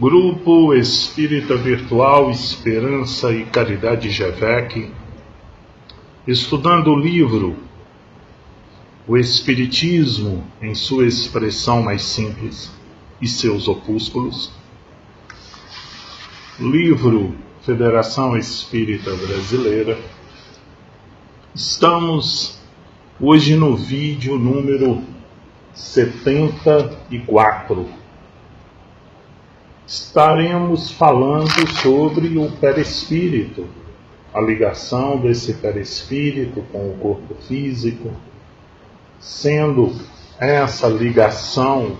Grupo Espírita Virtual Esperança e Caridade GEVEC, estudando o livro O Espiritismo em sua expressão mais simples e seus opúsculos, livro Federação Espírita Brasileira. Estamos hoje no vídeo número 74. Estaremos falando sobre o perispírito, a ligação desse perispírito com o corpo físico, sendo essa ligação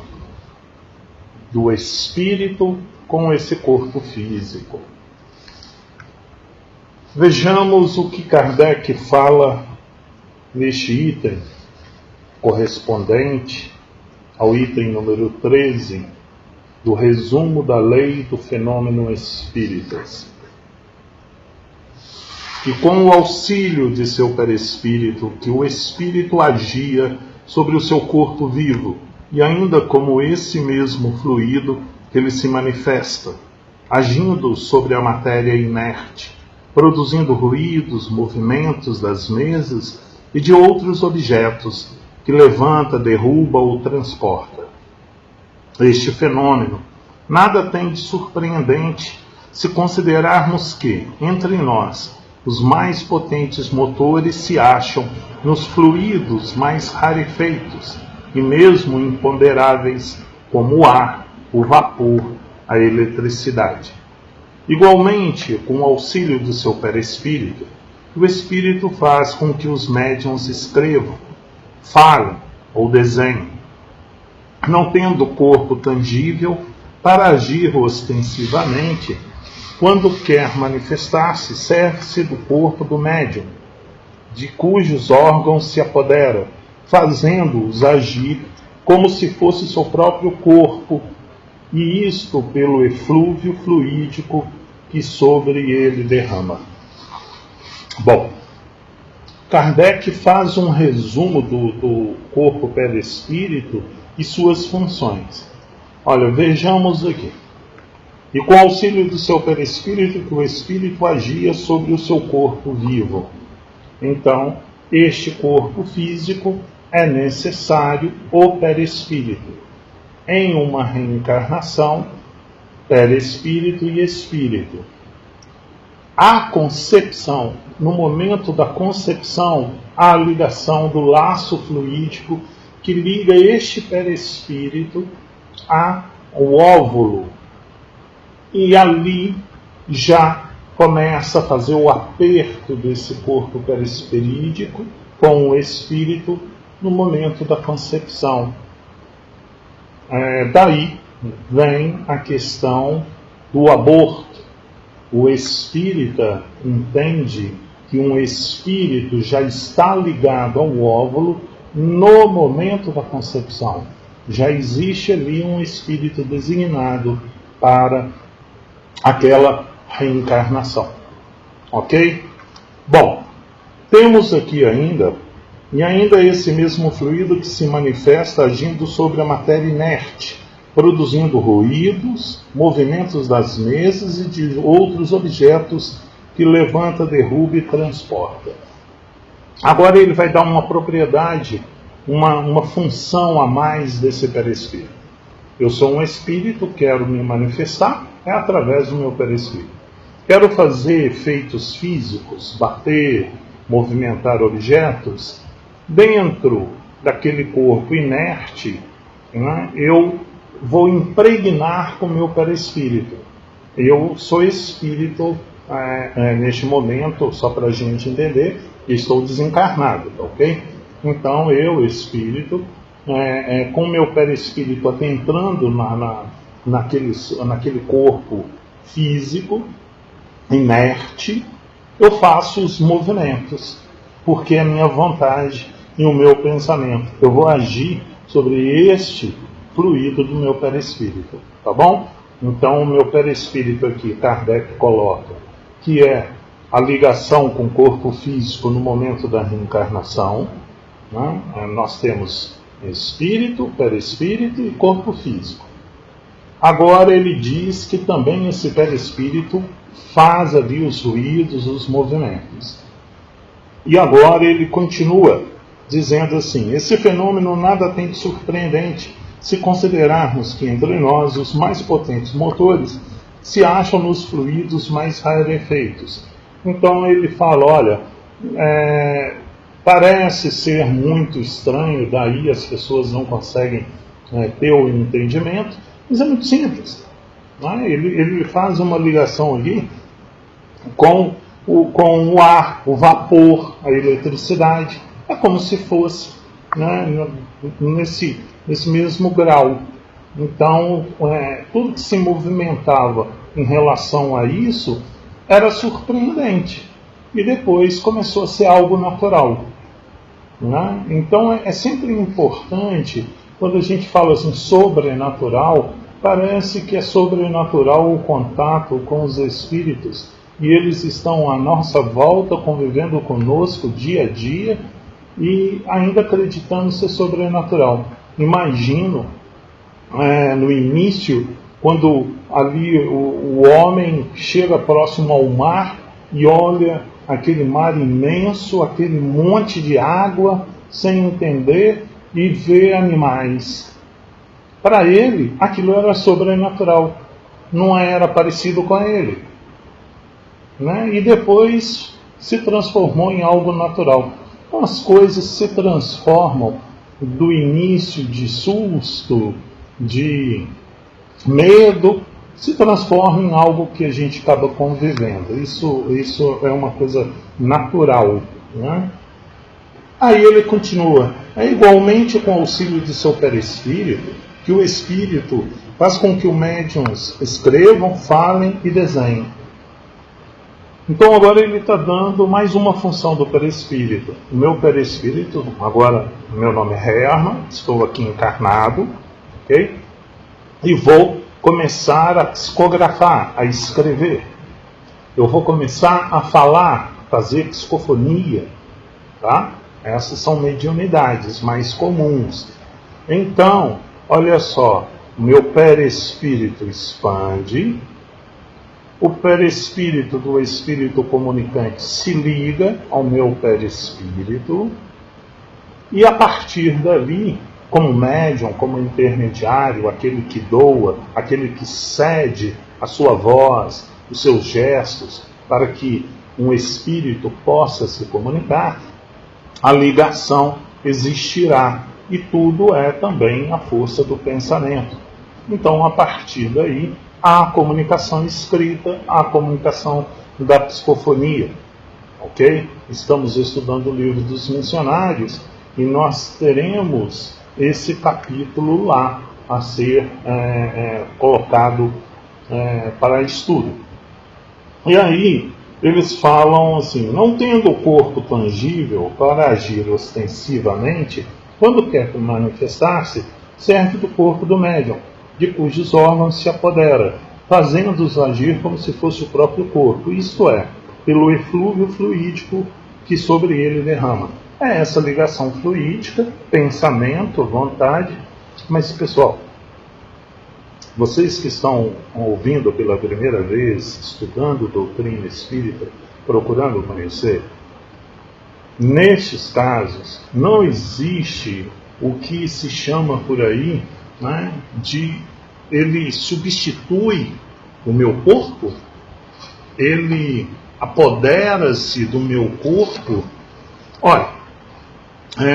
do espírito com esse corpo físico. Vejamos o que Kardec fala neste item, correspondente ao item número 13, do resumo da lei do fenômeno espíritas. E com o auxílio de seu perispírito, que o espírito agia sobre o seu corpo vivo, e ainda como esse mesmo fluido que ele se manifesta, agindo sobre a matéria inerte, produzindo ruídos, movimentos das mesas e de outros objetos, que levanta, derruba ou transporta. Este fenômeno nada tem de surpreendente se considerarmos que, entre nós, os mais potentes motores se acham nos fluidos mais rarefeitos e mesmo imponderáveis, como o ar, o vapor, a eletricidade. Igualmente, com o auxílio do seu perispírito, o espírito faz com que os médiuns escrevam, falem ou desenhem, não tendo corpo tangível para agir ostensivamente. Quando quer manifestar-se, serve-se do corpo do médium, de cujos órgãos se apodera, fazendo-os agir como se fosse seu próprio corpo, e isto pelo eflúvio fluídico que sobre ele derrama. Bom, Kardec faz um resumo do corpo perispírito e suas funções. Olha, vejamos aqui. E com o auxílio do seu perispírito, que o espírito agia sobre o seu corpo vivo. Então, este corpo físico é necessário o perispírito. Em uma reencarnação, perispírito e espírito. A concepção, no momento da concepção, a ligação do laço fluídico que liga este perispírito ao óvulo. E ali já começa a fazer o aperto desse corpo perispirídico com o espírito no momento da concepção. Daí vem a questão do aborto. O espírita entende que um espírito já está ligado ao óvulo no momento da concepção. Já existe ali um espírito designado para aquela reencarnação. Ok? Bom, temos aqui ainda esse mesmo fluido que se manifesta agindo sobre a matéria inerte, produzindo ruídos, movimentos das mesas e de outros objetos que levanta, derruba e transporta. Agora ele vai dar uma propriedade, uma função a mais desse perispírito. Eu sou um espírito, quero me manifestar, é através do meu perispírito. Quero fazer efeitos físicos, bater, movimentar objetos, dentro daquele corpo inerte, né, eu vou impregnar com o meu perispírito. Eu sou espírito, neste momento, só para a gente entender, estou desencarnado, ok? Então eu, espírito, com o meu perispírito adentrando naquele corpo físico, inerte, eu faço os movimentos, porque é a minha vontade e o meu pensamento. Eu vou agir sobre este fluido do meu perispírito, tá bom? Então o meu perispírito aqui, Kardec coloca, que é a ligação com o corpo físico no momento da reencarnação, né? Nós temos espírito, perispírito e corpo físico. Agora ele diz que também esse perispírito faz ali os ruídos, os movimentos. E agora ele continua dizendo assim: esse fenômeno nada tem de surpreendente se considerarmos que entre nós os mais potentes motores se acham nos fluidos mais rarefeitos. Então ele fala, olha, parece ser muito estranho, daí as pessoas não conseguem ter o entendimento, mas é muito simples. Né? Ele faz uma ligação ali com o ar, o vapor, a eletricidade. É como se fosse, né, nesse mesmo grau. Então, tudo que se movimentava em relação a isso era surpreendente. E depois começou a ser algo natural. Né? Então, é sempre importante, quando a gente fala assim, sobrenatural, parece que é sobrenatural o contato com os espíritos, e eles estão à nossa volta, convivendo conosco dia a dia, e ainda acreditando ser sobrenatural. Imagino, no início, quando ali o homem chega próximo ao mar e olha aquele mar imenso, aquele monte de água, sem entender, e vê animais. Para ele, aquilo era sobrenatural, não era parecido com ele. Né? E depois se transformou em algo natural. Então as coisas se transformam do início de susto, de medo, se transforma em algo que a gente acaba convivendo. Isso é uma coisa natural. Né? Aí ele continua: é igualmente com o auxílio de seu perispírito que o espírito faz com que os médiuns escrevam, falem e desenhem. Então agora ele está dando mais uma função do perispírito. O meu perispírito, agora meu nome é Herman, estou aqui encarnado, ok? E vou começar a psicografar, a escrever. Eu vou começar a falar, fazer psicofonia, tá? Essas são mediunidades mais comuns. Então, olha só, o meu perispírito expande, o perispírito do espírito comunicante se liga ao meu perispírito, e a partir dali, como médium, como intermediário, aquele que doa, aquele que cede a sua voz, os seus gestos, para que um espírito possa se comunicar, a ligação existirá. E tudo é também a força do pensamento. Então, a partir daí, há a comunicação escrita, há a comunicação da psicofonia. Ok? Estamos estudando o livro dos missionários e nós teremos esse capítulo lá a ser colocado para estudo. E aí eles falam assim: não tendo o corpo tangível para agir ostensivamente, quando quer manifestar-se, serve do corpo do médium, de cujos órgãos se apodera, fazendo-os agir como se fosse o próprio corpo, isto é, pelo eflúvio fluídico que sobre ele derrama. É essa ligação fluídica, pensamento, vontade. Mas, pessoal, vocês que estão ouvindo pela primeira vez, estudando doutrina espírita, procurando conhecer, nestes casos não existe o que se chama por aí, né, de ele substitui o meu corpo, ele apodera-se do meu corpo. Olha,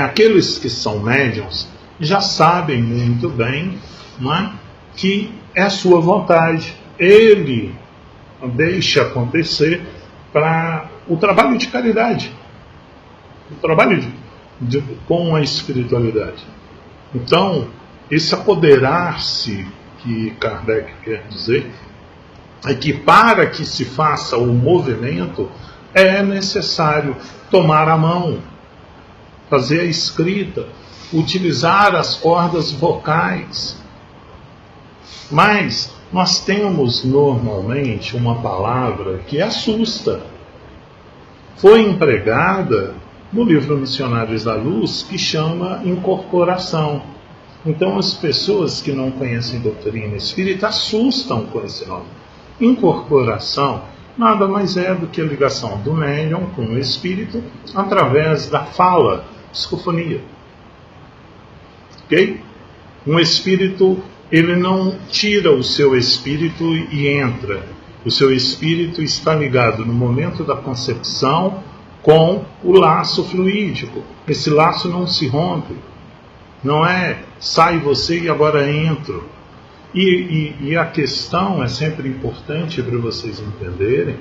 aqueles que são médiuns já sabem muito bem, né, que é a sua vontade. Ele deixa acontecer para o trabalho de caridade, o trabalho com a espiritualidade. Então, esse apoderar-se que Kardec quer dizer é que para que se faça o movimento é necessário tomar a mão, fazer a escrita, utilizar as cordas vocais. Mas nós temos normalmente uma palavra que assusta. Foi empregada no livro Missionários da Luz, que chama incorporação. Então as pessoas que não conhecem doutrina espírita assustam com esse nome. Incorporação nada mais é do que a ligação do médium com o espírito através da fala, psicofonia. Ok? Um espírito, ele não tira o seu espírito e entra. O seu espírito está ligado no momento da concepção com o laço fluídico. Esse laço não se rompe. Não é sai você e agora entro. E a questão é sempre importante para vocês entenderem,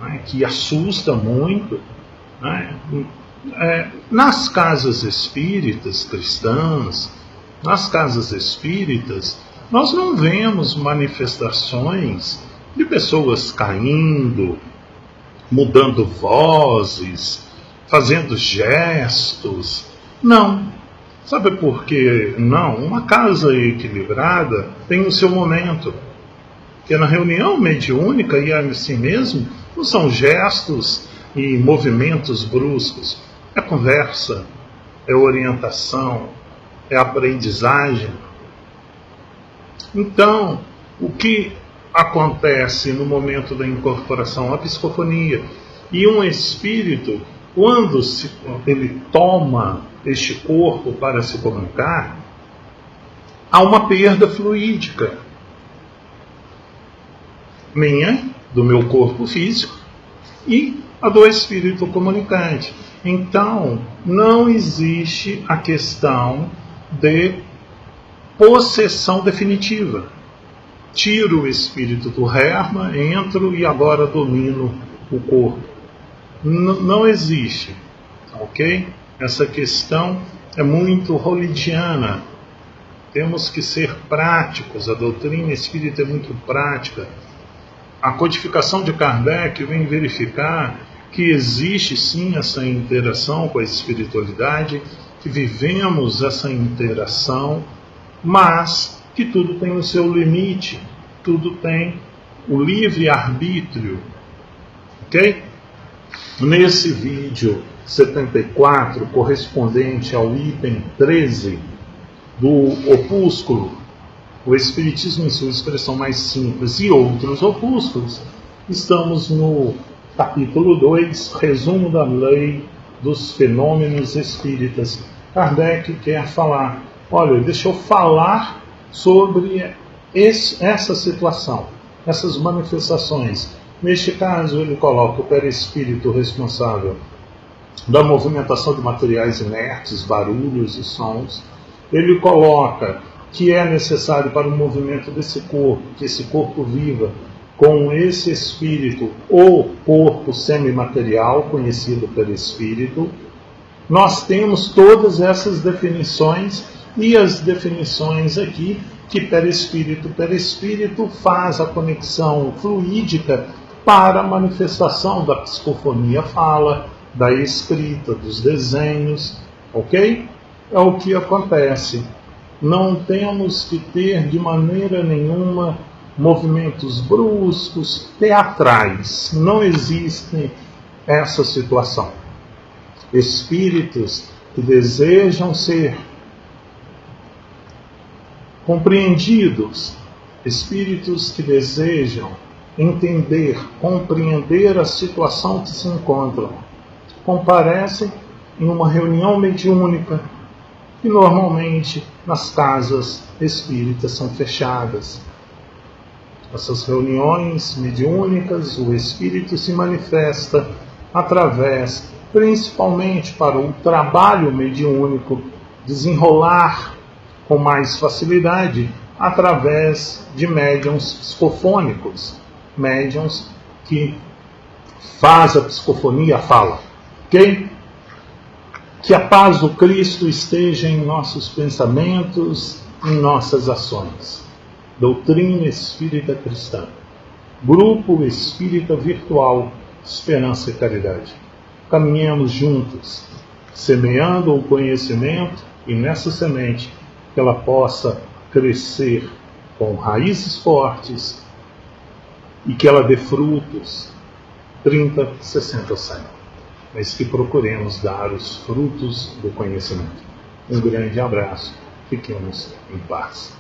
né, que assusta muito, né, nas casas espíritas cristãs, nas casas espíritas, nós não vemos manifestações de pessoas caindo, mudando vozes, fazendo gestos. Não. Sabe por que não? Uma casa equilibrada tem o seu momento. Porque na reunião mediúnica, e assim mesmo, não são gestos e movimentos bruscos. É conversa, é orientação, é aprendizagem. Então, o que acontece no momento da incorporação? A psicofonia. E um espírito, quando ele toma este corpo para se comunicar, há uma perda fluídica minha, do meu corpo físico, e a do espírito comunicante. Então, não existe a questão de possessão definitiva. Tiro o espírito do Hermann, entro e agora domino o corpo. Não existe, ok? Essa questão é muito hollywoodiana. Temos que ser práticos. A doutrina espírita é muito prática. A codificação de Kardec vem verificar que existe sim essa interação com a espiritualidade, que vivemos essa interação, mas que tudo tem o seu limite, tudo tem o livre-arbítrio, ok? Nesse vídeo 74, correspondente ao item 13 do opúsculo O Espiritismo em sua expressão mais simples e outros opúsculos, estamos no capítulo 2, resumo da lei dos fenômenos espíritas. Kardec quer falar, olha, deixa eu falar sobre essa situação, essas manifestações. Neste caso, ele coloca o perispírito responsável da movimentação de materiais inertes, barulhos e sons. Ele coloca que é necessário para o movimento desse corpo, que esse corpo viva com esse espírito, ou corpo semimaterial, conhecido perispírito. Nós temos todas essas definições, e as definições aqui, que perispírito faz a conexão fluídica para a manifestação da psicofonia fala, da escrita, dos desenhos, ok? É o que acontece. Não temos que ter de maneira nenhuma movimentos bruscos, teatrais. Não existe essa situação. Espíritos que desejam ser compreendidos, espíritos que desejam entender, compreender a situação que se encontram, comparecem em uma reunião mediúnica, que normalmente nas casas espíritas são fechadas. Essas reuniões mediúnicas, o espírito se manifesta através, principalmente para o trabalho mediúnico, desenrolar com mais facilidade através de médiuns psicofônicos, médiuns que faz a psicofonia, fala, ok? Que a paz do Cristo esteja em nossos pensamentos, em nossas ações. Doutrina Espírita Cristã. Grupo Espírita Virtual, Esperança e Caridade. Caminhemos juntos, semeando o conhecimento, e nessa semente que ela possa crescer com raízes fortes e que ela dê frutos 30, 60, 100. Mas que procuremos dar os frutos do conhecimento. Um grande abraço Fiquemos em paz.